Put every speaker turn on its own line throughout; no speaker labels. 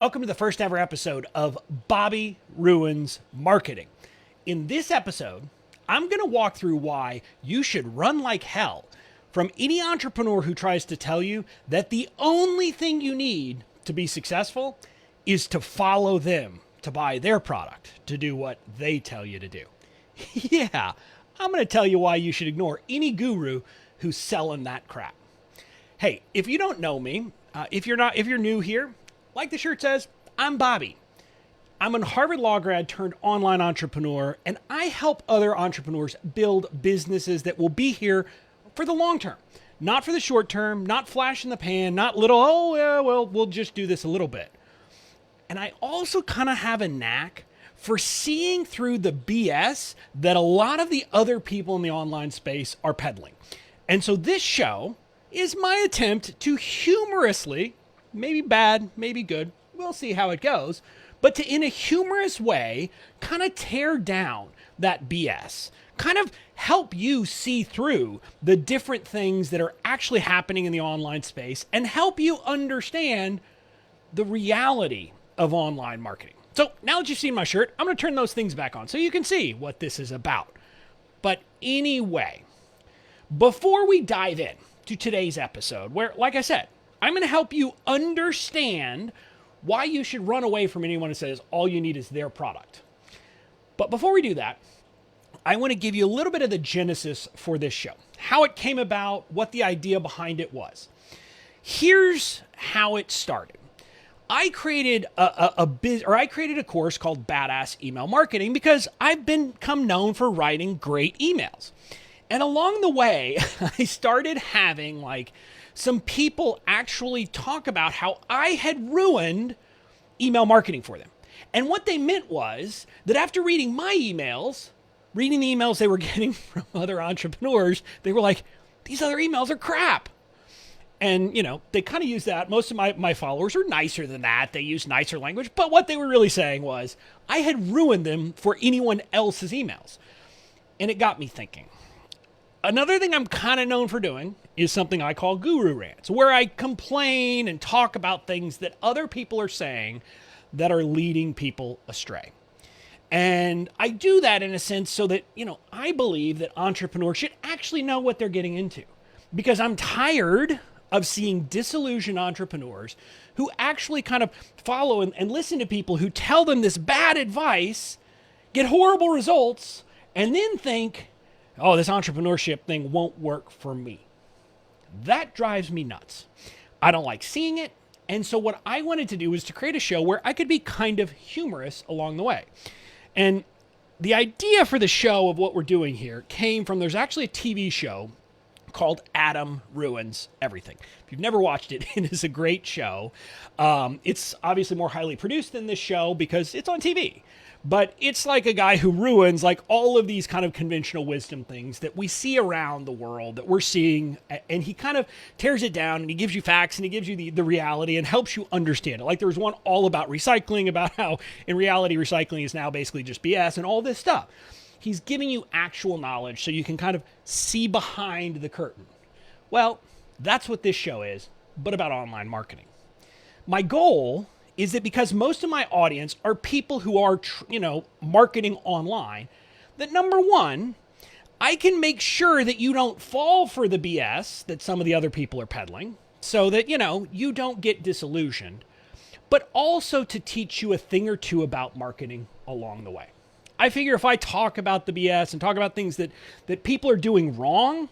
Welcome to the first ever episode of Bobby Ruins Marketing. In this episode, I'm going to walk through why you should run like hell from any entrepreneur who tries to tell you that the only thing you need to be successful is to follow them, to buy their product, to do what they tell you to do. Yeah, I'm going to tell you why you should ignore any guru who's selling that crap. Hey, if you don't know me, if you're new here, like the shirt says, I'm Bobby. I'm a Harvard Law grad turned online entrepreneur, and I help other entrepreneurs build businesses that will be here for the long term. Not for the short term, not flash in the pan, not little, oh, yeah, well, we'll just do this a little bit. And I also kind of have a knack for seeing through the BS that a lot of the other people in the online space are peddling. And so this show is my attempt to humorously, maybe bad, maybe good, we'll see how it goes, but to, in a humorous way, kind of tear down that BS, kind of help you see through the different things that are actually happening in the online space and help you understand the reality of online marketing. So now that you've seen my shirt, I'm going to turn those things back on so you can see what this is about. But anyway, before we dive in to today's episode, where, like I said, I'm going to help you understand why you should run away from anyone who says all you need is their product. But before we do that, I want to give you a little bit of the genesis for this show, how it came about, what the idea behind it was. Here's how it started. I created I created a course called Badass Email Marketing because I've become known for writing great emails. And along the way, I started having some people actually talk about how I had ruined email marketing for them. And what they meant was that after reading my emails, reading the emails they were getting from other entrepreneurs, they were like, these other emails are crap. And, they kind of use that. Most of my followers are nicer than that. They use nicer language. But what they were really saying was, I had ruined them for anyone else's emails. And it got me thinking. Another thing I'm kind of known for doing is something I call guru rants, where I complain and talk about things that other people are saying that are leading people astray. And I do that in a sense so that, I believe that entrepreneurs should actually know what they're getting into. Because I'm tired of seeing disillusioned entrepreneurs who actually kind of follow and listen to people who tell them this bad advice, get horrible results, and then think, oh, this entrepreneurship thing won't work for me. That drives me nuts. I don't like seeing it. And so what I wanted to do was to create a show where I could be kind of humorous along the way. And the idea for the show of what we're doing here came from, there's actually a TV show called Adam Ruins Everything. If you've never watched it, it is a great show. It's obviously more highly produced than this show because it's on TV. But it's like a guy who ruins all of these kind of conventional wisdom things that we see around the world that we're seeing. And he kind of tears it down and he gives you facts and he gives you the reality and helps you understand it. Like there was one all about recycling, about how in reality recycling is now basically just BS and all this stuff. He's giving you actual knowledge so you can kind of see behind the curtain. Well, that's what this show is, but about online marketing. My goal is that because most of my audience are people who are, marketing online, that number one, I can make sure that you don't fall for the BS that some of the other people are peddling so that, you don't get disillusioned, but also to teach you a thing or two about marketing along the way. I figure if I talk about the BS and talk about things that people are doing wrong,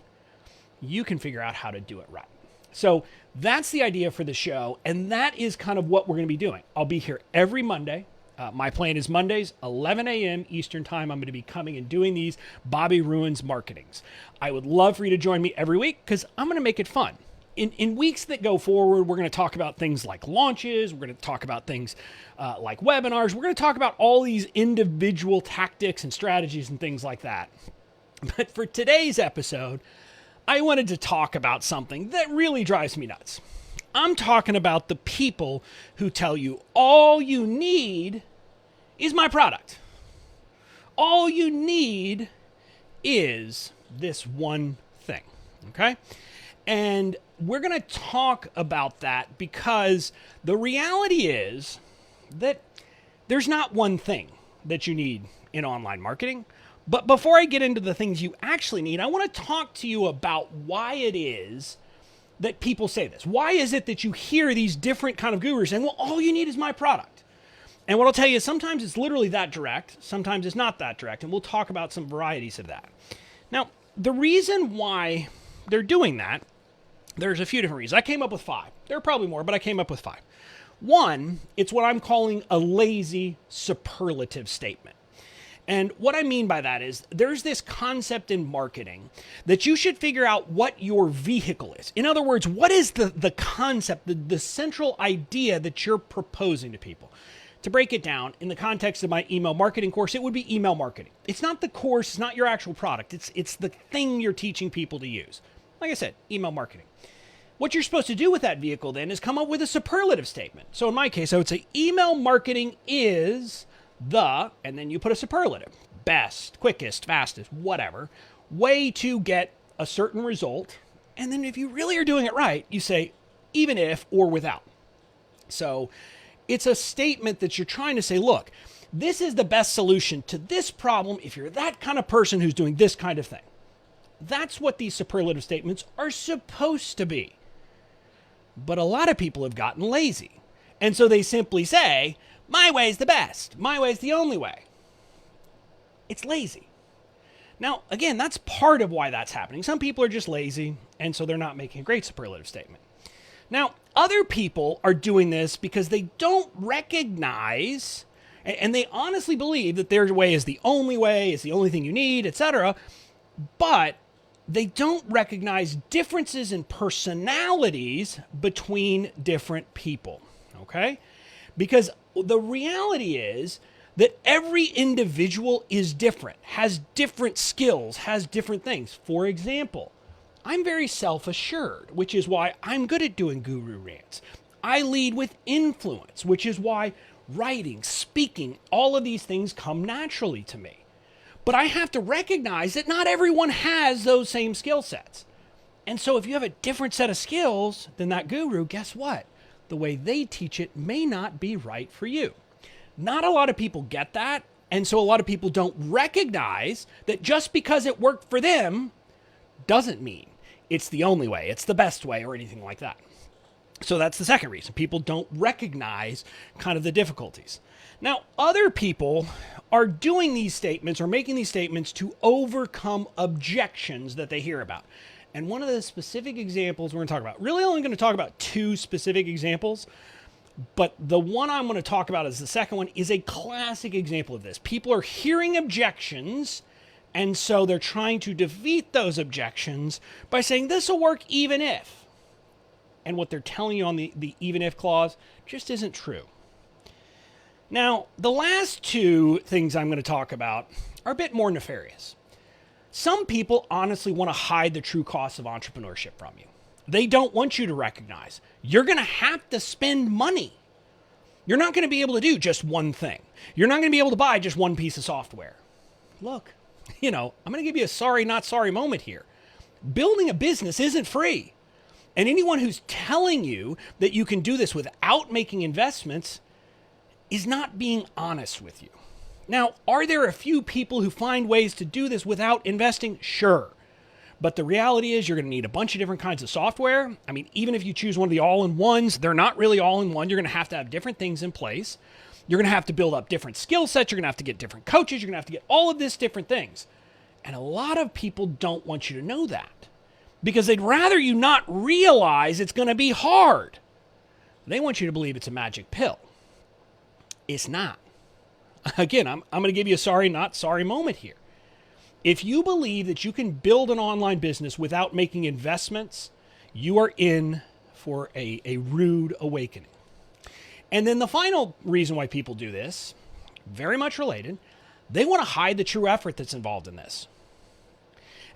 you can figure out how to do it right. So that's the idea for the show, and that is kind of what we're going to be doing. I'll be here every Monday. My plan is Mondays, 11 a.m. Eastern time. I'm going to be coming and doing these Bobby Ruins Marketings. I would love for you to join me every week because I'm going to make it fun. In weeks that go forward, we're going to talk about things like launches. We're going to talk about things like webinars. We're going to talk about all these individual tactics and strategies and things like that. But for today's episode, I wanted to talk about something that really drives me nuts. I'm talking about the people who tell you all you need is my product. All you need is this one thing, okay? And we're going to talk about that because the reality is that there's not one thing that you need in online marketing. But before I get into the things you actually need, I want to talk to you about why it is that people say this. Why is it that you hear these different kind of gurus saying, well, all you need is my product? And what I'll tell you is sometimes it's literally that direct, sometimes it's not that direct, and we'll talk about some varieties of that. Now, the reason why they're doing that, there's a few different reasons. I came up with 5. There are probably more, but I came up with 5. One, it's what I'm calling a lazy superlative statement. And what I mean by that is there's this concept in marketing that you should figure out what your vehicle is. In other words, what is the concept, the central idea that you're proposing to people? To break it down, in the context of my email marketing course, it would be email marketing. It's not the course, it's not your actual product. It's the thing you're teaching people to use. Like I said, email marketing. What you're supposed to do with that vehicle then is come up with a superlative statement. So in my case, I would say email marketing is the, and then you put a superlative, best, quickest, fastest, whatever, way to get a certain result. And then if you really are doing it right, you say even if or without. So it's a statement that you're trying to say, look, this is the best solution to this problem if you're that kind of person who's doing this kind of thing. That's what these superlative statements are supposed to be. But a lot of people have gotten lazy. And so they simply say, my way's the best. My way's the only way. It's lazy. Now, again, that's part of why that's happening. Some people are just lazy, and so they're not making a great superlative statement. Now, other people are doing this because they don't recognize, and they honestly believe that their way is the only way, it's the only thing you need, etc. But they don't recognize differences in personalities between different people, okay? Because the reality is that every individual is different, has different skills, has different things. For example, I'm very self-assured, which is why I'm good at doing guru rants. I lead with influence, which is why writing, speaking, all of these things come naturally to me. But I have to recognize that not everyone has those same skill sets. And so if you have a different set of skills than that guru, guess what? The way they teach it may not be right for you. Not a lot of people get that. And so a lot of people don't recognize that just because it worked for them doesn't mean it's the only way, it's the best way, or anything like that. So that's the second reason. People don't recognize kind of the difficulties. Now, other people are doing these statements or making these statements to overcome objections that they hear about. And one of the specific examples we're going to talk about, really only going to talk about 2 specific examples, but the one I'm going to talk about is the second one, is a classic example of this. People are hearing objections, and so they're trying to defeat those objections by saying this will work even if. And what they're telling you on the even if clause just isn't true. Now, the last 2 things I'm going to talk about are a bit more nefarious. Some people honestly want to hide the true cost of entrepreneurship from you. They don't want you to recognize you're going to have to spend money. You're not going to be able to do just one thing. You're not going to be able to buy just one piece of software. Look, I'm going to give you a sorry, not sorry moment here. Building a business isn't free. And anyone who's telling you that you can do this without making investments is not being honest with you. Now, are there a few people who find ways to do this without investing? Sure. But the reality is you're going to need a bunch of different kinds of software. I mean, even if you choose one of the all-in-ones, they're not really all-in-one. You're going to have different things in place. You're going to have to build up different skill sets. You're going to have to get different coaches. You're going to have to get all of this different things. And a lot of people don't want you to know that because they'd rather you not realize it's going to be hard. They want you to believe it's a magic pill. It's not. Again, I'm going to give you a sorry, not sorry moment here. If you believe that you can build an online business without making investments, you are in for a rude awakening. And then the final reason why people do this, very much related, they want to hide the true effort that's involved in this.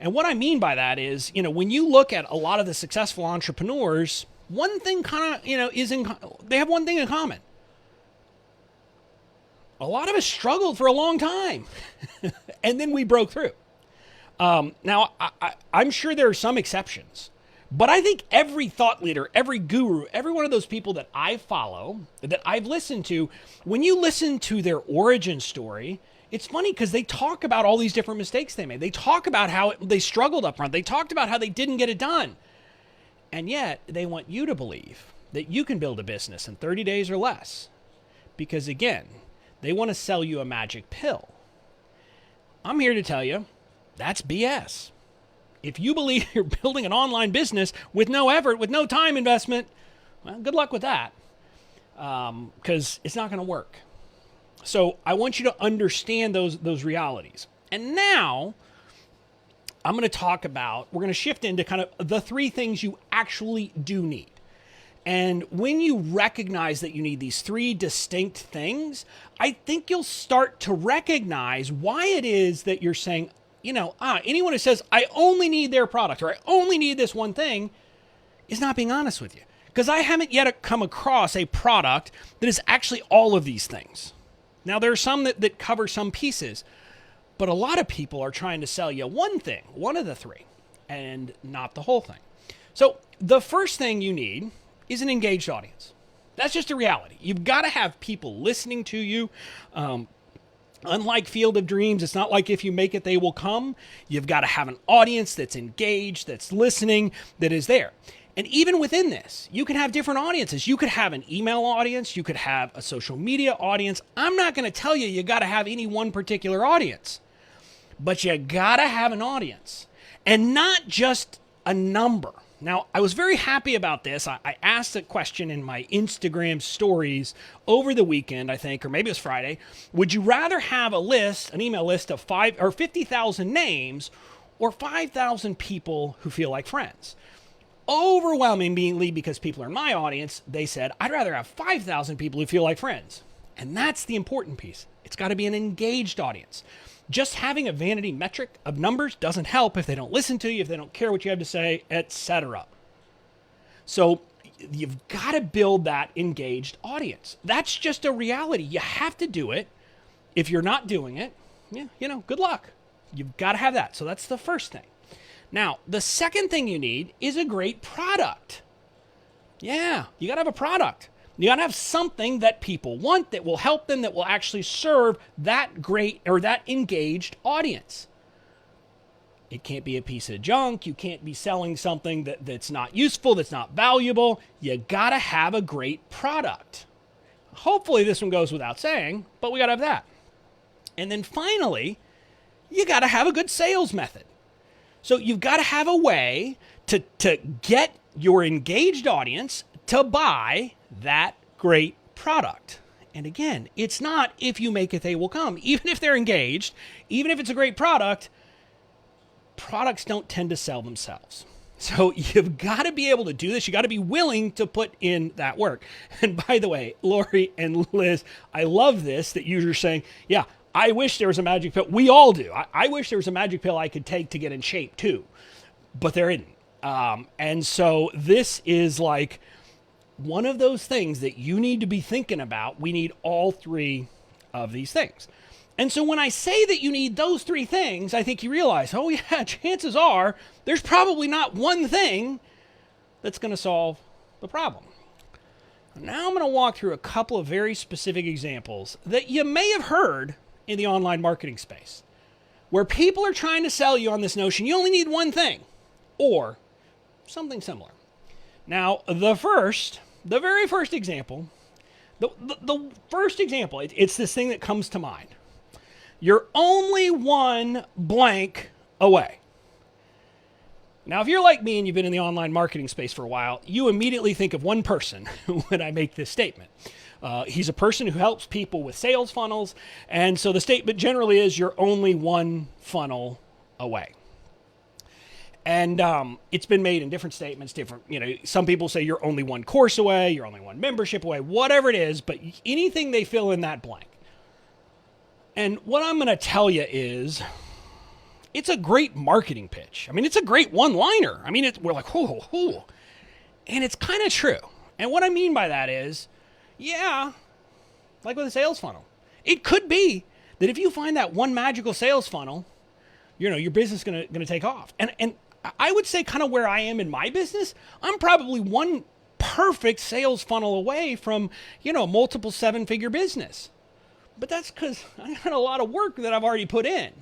And what I mean by that is, when you look at a lot of the successful entrepreneurs, one thing kind of, they have one thing in common. A lot of us struggled for a long time, and then we broke through. Now, I'm sure there are some exceptions, But I think every thought leader, every guru, every one of those people that I follow, that I've listened to, when you listen to their origin story, it's funny because they talk about all these different mistakes they made. They talk about how they struggled up front. They talked about how they didn't get it done. And yet they want you to believe that you can build a business in 30 days or less. Because again, they want to sell you a magic pill. I'm here to tell you, that's BS. If you believe you're building an online business with no effort, with no time investment, well, good luck with that, because it's not going to work. So I want you to understand those realities. And now I'm going to talk about, we're going to shift into kind of the 3 things you actually do need. And when you recognize that you need these 3 distinct things, I think you'll start to recognize why it is that you're saying, anyone who says, I only need their product or I only need this one thing is not being honest with you. Because I haven't yet come across a product that is actually all of these things. Now, there are some that cover some pieces, but a lot of people are trying to sell you one thing, one of the 3, and not the whole thing. So the first thing you need is an engaged audience. That's just a reality. You've got to have people listening to you. Unlike Field of Dreams, it's not like if you make it, they will come. You've got to have an audience that's engaged, that's listening, that is there. And even within this, you can have different audiences. You could have an email audience. You could have a social media audience. I'm not going to tell you got to have any one particular audience, but you got to have an audience and not just a number. Now, I was very happy about this. I asked a question in my Instagram stories over the weekend, I think, or maybe it was Friday. Would you rather have an email list of 50,000 names or 5,000 people who feel like friends? Overwhelmingly, because people are in my audience, they said, I'd rather have 5,000 people who feel like friends. And that's the important piece. It's got to be an engaged audience. Just having a vanity metric of numbers doesn't help if they don't listen to you, if they don't care what you have to say, etc. So you've got to build that engaged audience. That's just a reality. You have to do it. If you're not doing it, good luck. You've got to have that. So that's the first thing. Now, the second thing you need is a great product. Yeah, you got to have a product. You got to have something that people want, that will help them, that will actually serve that great or that engaged audience. It can't be a piece of junk. You can't be selling something that's not useful, that's not valuable. You got to have a great product. Hopefully this one goes without saying, but we got to have that. And then finally, you got to have a good sales method. So you've got to have a way to get your engaged audience to buy that great product. And again, it's not if you make it, they will come. Even if they're engaged, even if it's a great product, products don't tend to sell themselves. So you've got to be able to do this. You got to be willing to put in that work. And by the way, Lori and Liz, I love this that you're saying, yeah, I wish there was a magic pill. We all do. I wish there was a magic pill I could take to get in shape too, but there isn't. And so this is like one of those things that you need to be thinking about. We need all 3 of these things. And so when I say that you need those 3 things, I think you realize, oh yeah, chances are there's probably not one thing that's going to solve the problem. Now I'm going to walk through a couple of very specific examples that you may have heard in the online marketing space, where people are trying to sell you on this notion you only need one thing or something similar. Now, the very first example, the first example, it's this thing that comes to mind. You're only one blank away. Now, if you're like me and you've been in the online marketing space for a while, you immediately think of one person when I make this statement. He's a person who helps people with sales funnels. And so the statement generally is you're only one funnel away. And it's been made in different statements, some people say you're only one course away, you're only one membership away, whatever it is, but anything they fill in that blank. And what I'm going to tell you is it's a great marketing pitch. I mean, it's a great one-liner. I mean, we're like, whoo. And it's kind of true. And what I mean by that is, yeah, like with a sales funnel, it could be that if you find that one magical sales funnel, your business is going to take off. And I would say kind of where I am in my business, I'm probably one perfect sales funnel away from, multiple 7-figure business. But that's because I got a lot of work that I've already put in.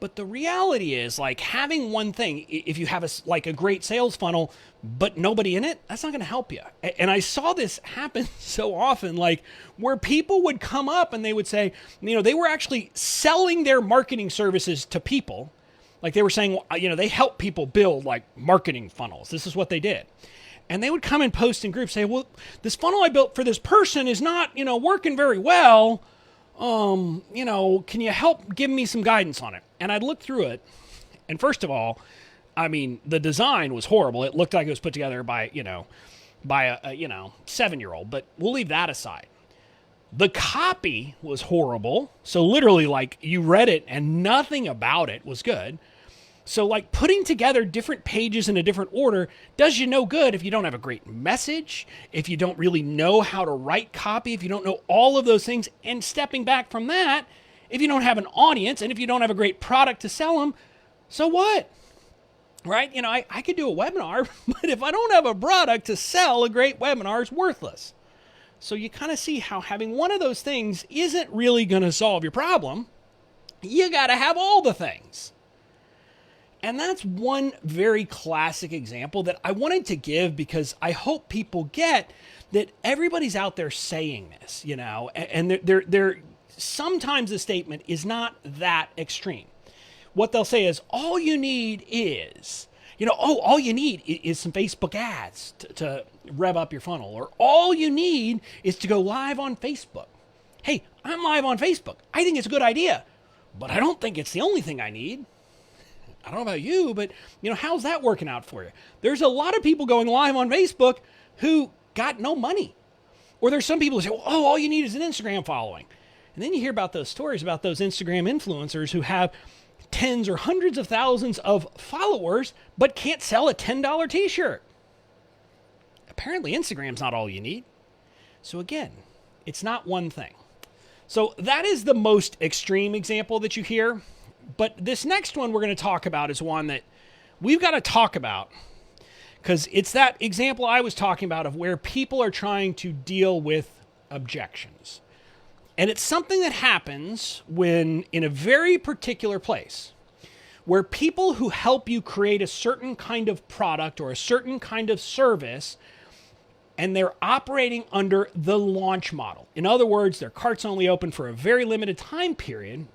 But the reality is, like, having one thing, if you have a great sales funnel, but nobody in it, that's not going to help you. And I saw this happen so often, like where people would come up and they would say, they were actually selling their marketing services to people. Like they were saying, they help people build like marketing funnels. This is what they did. And they would come and post in groups, say, well, this funnel I built for this person is not, working very well. Can you help give me some guidance on it? And I'd look through it. And first of all, I mean, the design was horrible. It looked like it was put together by a 7-year-old, but we'll leave that aside. The copy was horrible. So literally, like, you read it and nothing about it was good. So like putting together different pages in a different order does you no good if you don't have a great message, if you don't really know how to write copy, if you don't know all of those things. And stepping back from that, if you don't have an audience and if you don't have a great product to sell them, so what? Right? I could do a webinar, but if I don't have a product to sell, a great webinar is worthless. So you kind of see how having one of those things isn't really going to solve your problem. You got to have all the things. And that's one very classic example that I wanted to give because I hope people get that everybody's out there saying this, and they're sometimes the statement is not that extreme. What they'll say is all you need is, all you need is some Facebook ads to rev up your funnel, or all you need is to go live on Facebook. Hey, I'm live on Facebook. I think it's a good idea, but I don't think it's the only thing I need. I don't know about you, but how's that working out for you? There's a lot of people going live on Facebook who got no money. Or there's some people who say, well, all you need is an Instagram following. And then you hear about those stories about those Instagram influencers who have tens or hundreds of thousands of followers, but can't sell a $10 t-shirt. Apparently Instagram's not all you need. So again, it's not one thing. So that is the most extreme example that you hear. But this next one we're going to talk about is one that we've got to talk about because it's that example I was talking about of where people are trying to deal with objections. And it's something that happens when in a very particular place where people who help you create a certain kind of product or a certain kind of service, and they're operating under the launch model. In other words, their cart's only open for a very limited time period.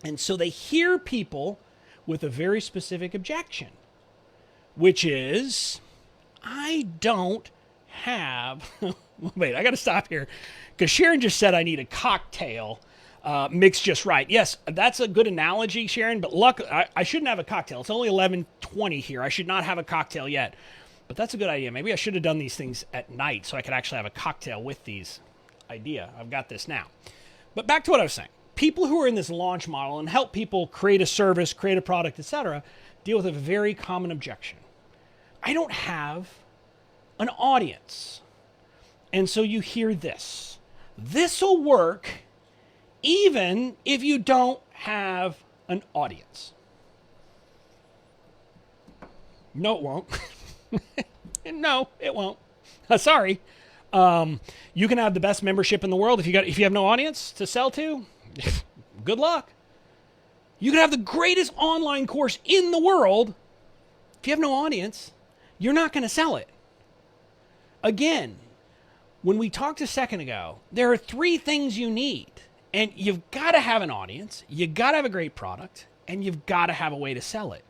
And so they hear people with a very specific objection, which is, I don't have, wait, I got to stop here because Sharon just said I need a cocktail mixed just right. Yes, that's a good analogy, Sharon, but I shouldn't have a cocktail. It's only 11:20 here. I should not have a cocktail yet, but that's a good idea. Maybe I should have done these things at night so I could actually have a cocktail with these idea. I've got this now. But back to what I was saying. People who are in this launch model and help people create a service, create a product, etc., deal with a very common objection. I don't have an audience. And so you hear this. This will work even if you don't have an audience. No, it won't. No, it won't. Sorry. You can have the best membership in the world if you have no audience to sell to. Good luck. You can have the greatest online course in the world. If you have no audience, you're not going to sell it. Again, when we talked a second ago, there are 3 things you need. And you've got to have an audience, you got to have a great product, and you've got to have a way to sell it.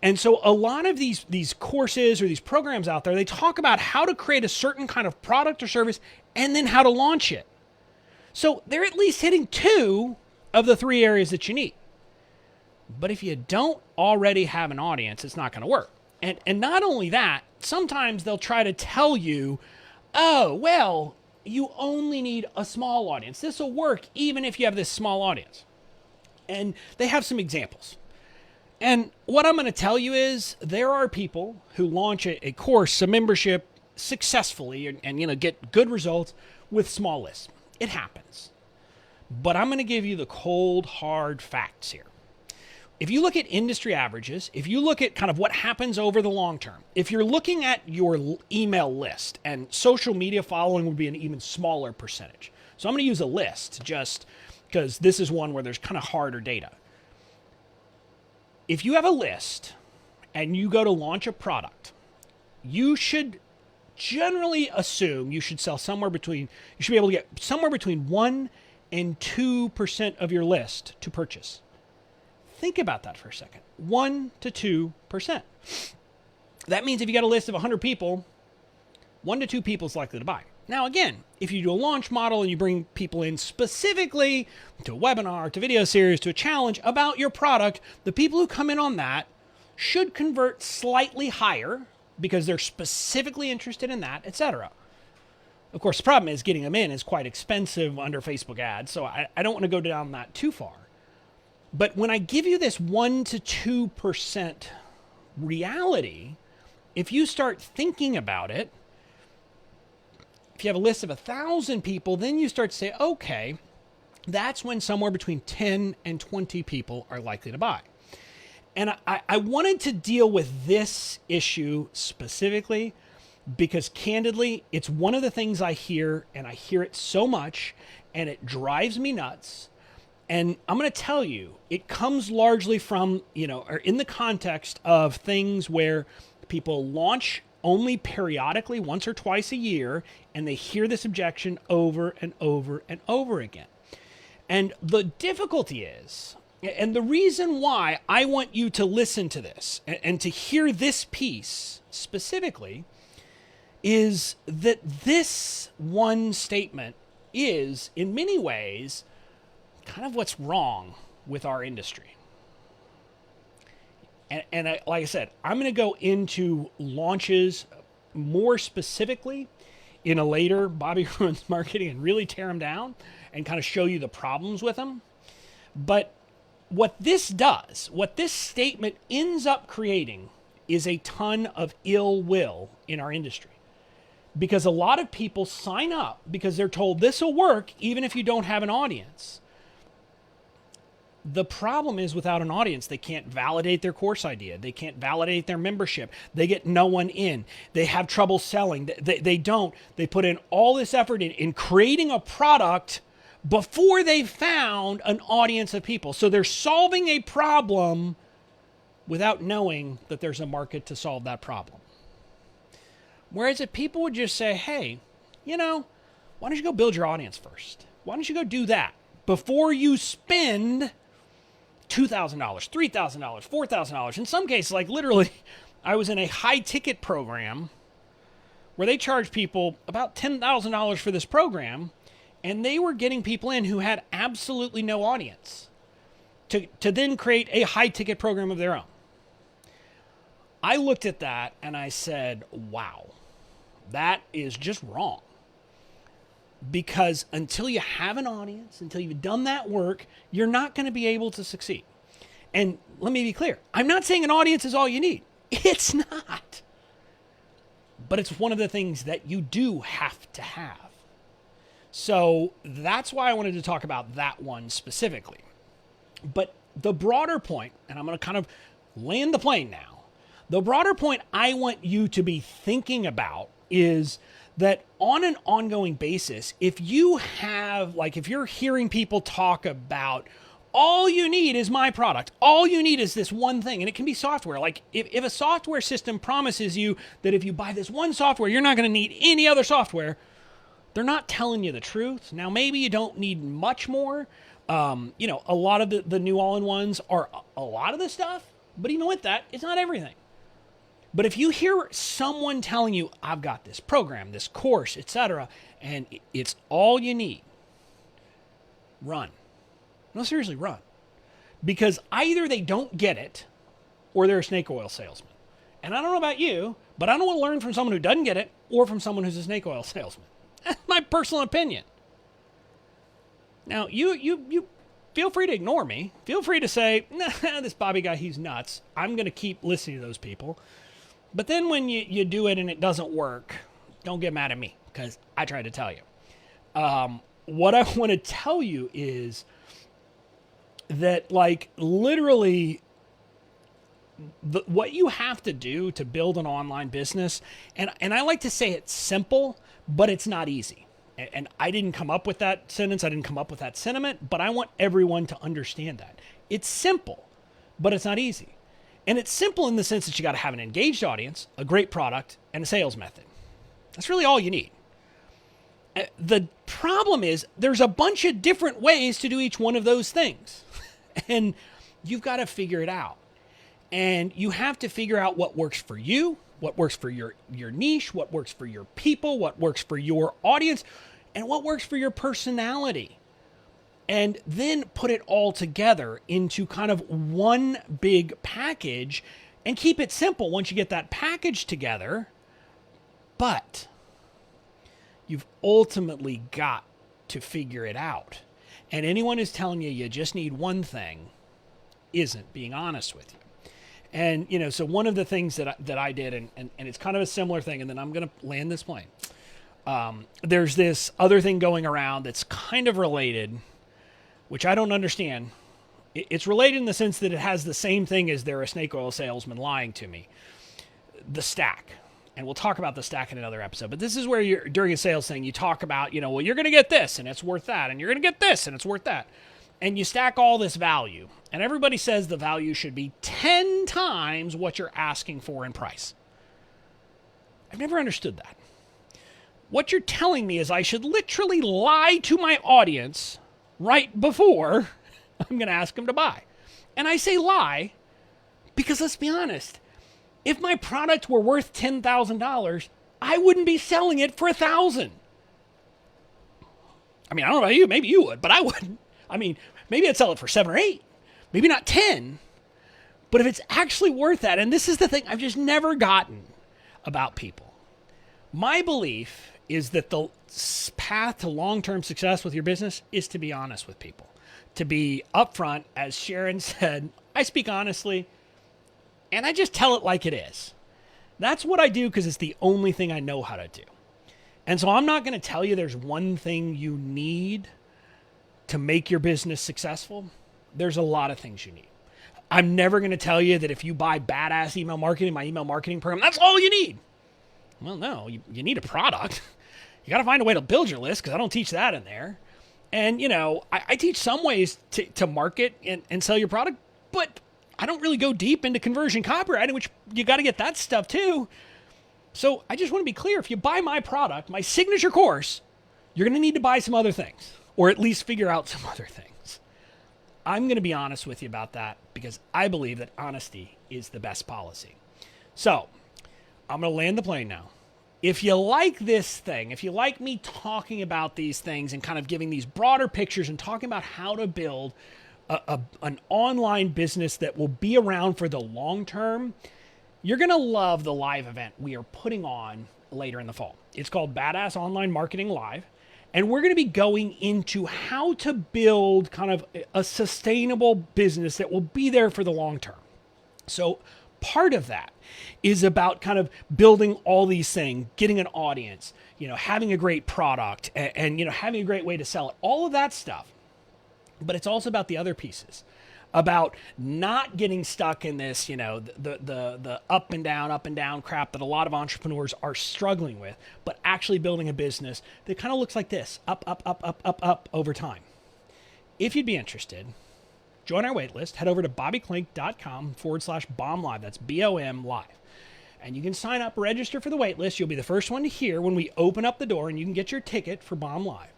And so a lot of these courses or these programs out there, they talk about how to create a certain kind of product or service and then how to launch it. So they're at least hitting 2 of the 3 areas that you need. But if you don't already have an audience, it's not going to work. And not only that, sometimes they'll try to tell you, oh, well, you only need a small audience. This will work even if you have this small audience. And they have some examples. And what I'm going to tell you is there are people who launch a course, a membership successfully and get good results with small lists. It happens. But I'm going to give you the cold, hard facts here. if you look at industry averages, if you look at kind of what happens over the long term, if you're looking at your email list, and social media following would be an even smaller percentage. So I'm going to use a list just because this is one where there's kind of harder data. If you have a list and you go to launch a product, you should generally assume you should be able to get somewhere between 1 and 2% of your list to purchase. Think about that for a second. 1 to 2%. That means if you got a list of 100 people, 1 to 2 people is likely to buy. Now, again, if you do a launch model and you bring people in specifically to a webinar, to video series, to a challenge about your product, the people who come in on that should convert slightly higher because they're specifically interested in that, etc. Of course, the problem is getting them in is quite expensive under Facebook ads, so I don't want to go down that too far. But when I give you this 1 to 2% reality, if you start thinking about it, if you have a list of 1,000 people, then you start to say, okay, that's when somewhere between 10 and 20 people are likely to buy. And I wanted to deal with this issue specifically because candidly, it's one of the things I hear, and I hear it so much, and it drives me nuts. And I'm going to tell you, it comes largely from, or in the context of things where people launch only periodically, once or twice a year, and they hear this objection over and over and over again. And the difficulty is, and the reason why I want you to listen to this and to hear this piece specifically, is that this one statement is, in many ways, kind of what's wrong with our industry. And like I said, I'm going to go into launches more specifically in a later Bobby Ruins Marketing and really tear them down and kind of show you the problems with them. But what this does, what this statement ends up creating, is a ton of ill will in our industry. Because a lot of people sign up because they're told this will work even if you don't have an audience. The problem is, without an audience, they can't validate their course idea. They can't validate their membership. They get no one in. They have trouble selling. They don't. They put in all this effort in creating a product before they've found an audience of people. So they're solving a problem without knowing that there's a market to solve that problem. Whereas if people would just say, hey, why don't you go build your audience first? Why don't you go do that before you spend $2,000, $3,000, $4,000. In some cases, like literally, I was in a high ticket program where they charged people about $10,000 for this program, and they were getting people in who had absolutely no audience to then create a high ticket program of their own. I looked at that and I said, wow, that is just wrong. Because until you have an audience, until you've done that work, you're not going to be able to succeed. And let me be clear. I'm not saying an audience is all you need. It's not. But it's one of the things that you do have to have. So that's why I wanted to talk about that one specifically. But the broader point, and I'm going to kind of land the plane now, the broader point I want you to be thinking about is that on an ongoing basis, if you're hearing people talk about all you need is my product, all you need is this one thing, and it can be software. Like if a software system promises you that if you buy this one software, you're not going to need any other software, they're not telling you the truth. Now, maybe you don't need much more. A lot of the new all-in-ones are a lot of the stuff, but you know what? It's not everything. But if you hear someone telling you, I've got this program, this course, etc., and it's all you need, run. No, seriously, run. Because either they don't get it or they're a snake oil salesman. And I don't know about you, but I don't want to learn from someone who doesn't get it or from someone who's a snake oil salesman. That's my personal opinion. Now, you feel free to ignore me. Feel free to say, nah, this Bobby guy, he's nuts. I'm going to keep listening to those people. But then when you do it and it doesn't work, don't get mad at me because I tried to tell you. What I want to tell you is that, like, literally, what you have to do to build an online business, and I like to say it's simple, but it's not easy. And I didn't come up with that sentence. I didn't come up with that sentiment, but I want everyone to understand that. It's simple, but it's not easy. And it's simple in the sense that you got to have an engaged audience, a great product, and a sales method. That's really all you need. The problem is there's a bunch of different ways to do each one of those things. And you've got to figure it out. And you have to figure out what works for you, what works for your niche, what works for your people, what works for your audience, and what works for your personality. And then put it all together into kind of one big package and keep it simple once you get that package together. But you've ultimately got to figure it out. And anyone who's telling you just need one thing isn't being honest with you. And, so one of the things that I did, and it's kind of a similar thing, and then I'm going to land this plane. There's this other thing going around that's kind of related, which I don't understand. It's related in the sense that it has the same thing as they're a snake oil salesman lying to me. The stack. And we'll talk about the stack in another episode. But this is where during a sales thing, you talk about, well, you're going to get this and it's worth that. And you're going to get this and it's worth that. And you stack all this value. And everybody says the value should be 10 times what you're asking for in price. I've never understood that. What you're telling me is I should literally lie to my audience right before I'm going to ask them to buy. And I say lie because let's be honest. If my product were worth $10,000, I wouldn't be selling it for $1,000. I mean, I don't know about you. Maybe you would, but I wouldn't. I mean, maybe I'd sell it for 7 or 8, maybe not 10. But if it's actually worth that, and this is the thing I've just never gotten about people. My belief is that the path to long-term success with your business is to be honest with people. To be upfront, as Sharon said, I speak honestly, and I just tell it like it is. That's what I do because it's the only thing I know how to do. And so I'm not going to tell you there's one thing you need to make your business successful. There's a lot of things you need. I'm never going to tell you that if you buy badass email marketing, my email marketing program, that's all you need. Well, no, you need a product. You got to find a way to build your list because I don't teach that in there. And, I teach some ways to market and sell your product, but I don't really go deep into conversion copywriting, which you got to get that stuff too. So I just want to be clear. If you buy my product, my signature course, you're going to need to buy some other things, or at least figure out some other things. I'm going to be honest with you about that because I believe that honesty is the best policy. So I'm going to land the plane now. If you like this thing, if you like me talking about these things and kind of giving these broader pictures and talking about how to build an online business that will be around for the long term, you're going to love the live event we are putting on later in the fall. It's called Badass Online Marketing Live. And we're going to be going into how to build kind of a sustainable business that will be there for the long term. So part of that is about kind of building all these things, getting an audience, having a great product and having a great way to sell it, all of that stuff. But it's also about the other pieces, about not getting stuck in this, the up and down crap that a lot of entrepreneurs are struggling with, but actually building a business that kind of looks like this, up over time. If you'd be interested, join our waitlist. Head over to bobbyklink.com/bomb live. That's BOM live. And you can sign up, register for the waitlist. You'll be the first one to hear when we open up the door and you can get your ticket for Bomb Live.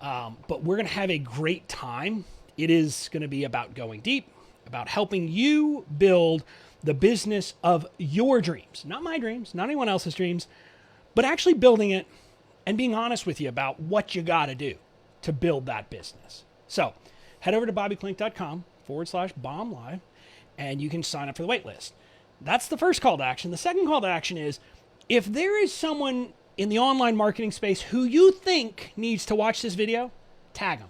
But we're going to have a great time. It is going to be about going deep, about helping you build the business of your dreams. Not my dreams, not anyone else's dreams, but actually building it and being honest with you about what you got to do to build that business. So head over to bobbyklink.com/bomb live and you can sign up for the wait list. That's the first call to action. The second call to action is if there is someone in the online marketing space who you think needs to watch this video, tag them.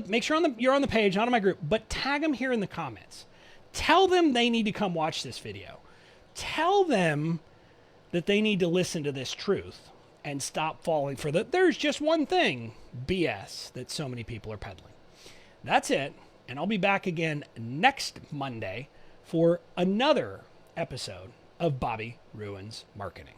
Make sure you're on the page, not on my group, but tag them here in the comments. Tell them they need to come watch this video. Tell them that they need to listen to this truth and stop falling for the there's just one thing BS that so many people are peddling. That's it. And I'll be back again next Monday for another episode of Bobby Ruins Marketing.